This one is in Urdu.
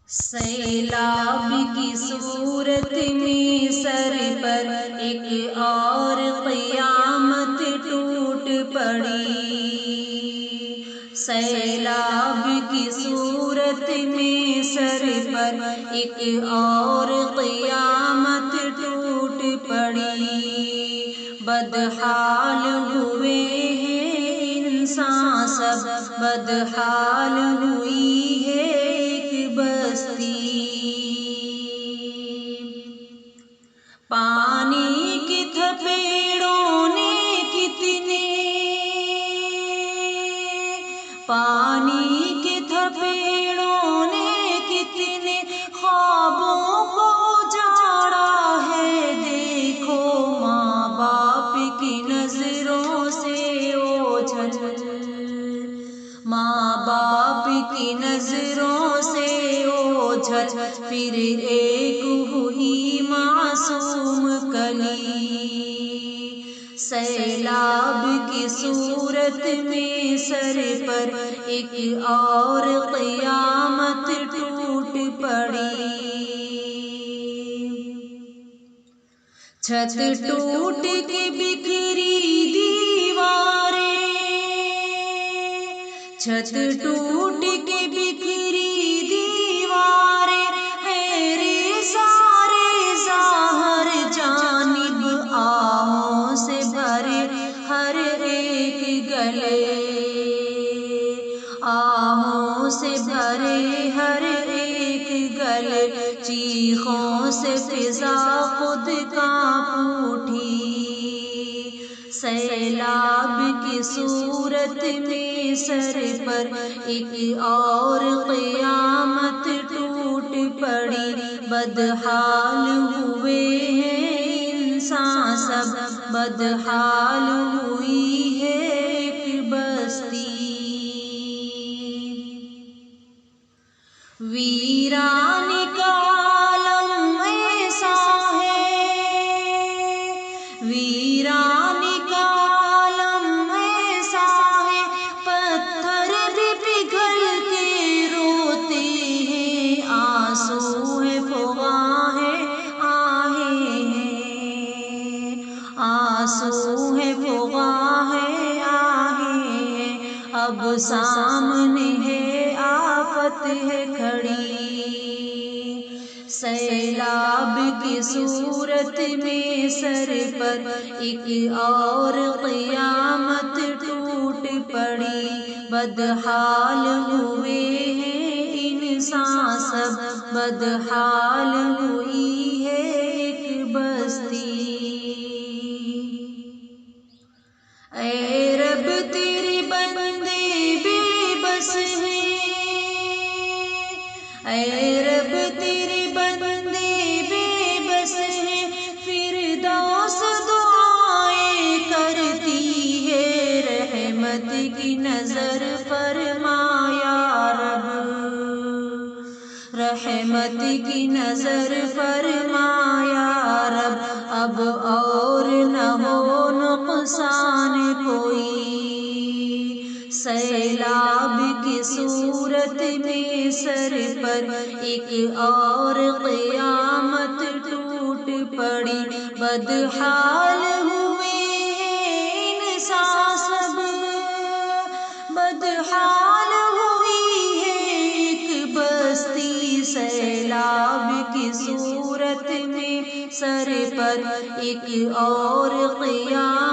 سیلاب کی صورت میں سر پر ایک اور قیامت ٹوٹ پڑی۔ سیلاب کی صورت میں سر پر ایک اور قیامت ٹوٹ پڑی۔ بدحال ہوئے ہیں انسان سب، بدحال ہوئی ہے ایک بستی۔ پانی کی تھپیڑوں نے کتنے، پانی کی تھپیڑوں نے کتنے خوابوں کو اجاڑا ہے۔ دیکھو ماں باپ کی نظروں سے اوجھل، ماں باپ کی نظروں سے اوجھل، پھر ایک ہوئی معصوم کلی۔ سیلاب کی صورت میں سر پر ایک اور قیامت ٹوٹ پڑی۔ چھت ٹوٹ کے بکھری دیواریں، چھت ٹوٹ کے بکھری دیواریں، ہے سارے ظاہر جانب آہوں سے بھرے ہر ایک گلے، آہوں سے بھرے ہر ایک گلے، چیخوں سے فضا خود کانپ اٹھی۔ سیلاب کی صورت میں سر پر ایک اور قیامت ٹوٹ پڑی۔ بدحال ہوئے ہیں انسان سب، بدحال ہوئی ہے ایک بستی۔ ویران کا عالم ایسا ہے، ویران کا عالم ایسا ہے، پتھر بھی پگھل کے روتے ہیں، آنسو ہے فغاں ہے آہیں ہیں، آنسو ہے فغاں ہے آہیں ہیں، اب سامنے ہے آفت ہے کھڑی۔ سیلاب کی صورت میں سر پر ایک اور قیامت ٹوٹ پڑی۔ بدحال ہوئے ہیں انسان سب، بدحال ہوئی ہے ایک بستی۔ اے رب تیرے بندے بے بس ہیں، اے رب تیرے بندے بے بس ہیں، فردوس دعائیں کرتی ہے، رحمت کی نظر فرما یا رب، رحمت کی نظر فرما یا رب، اب اور نہ ہو نقصان کوئی۔ سیلاب کی صورت میں سر پر ایک اور قیامت ٹوٹ پڑی۔ بدحال ہوئے ہیں انسان سب، بدحال ہوئی ہے ایک بستی۔ سیلاب کی صورت میں سر پر ایک اور قیامت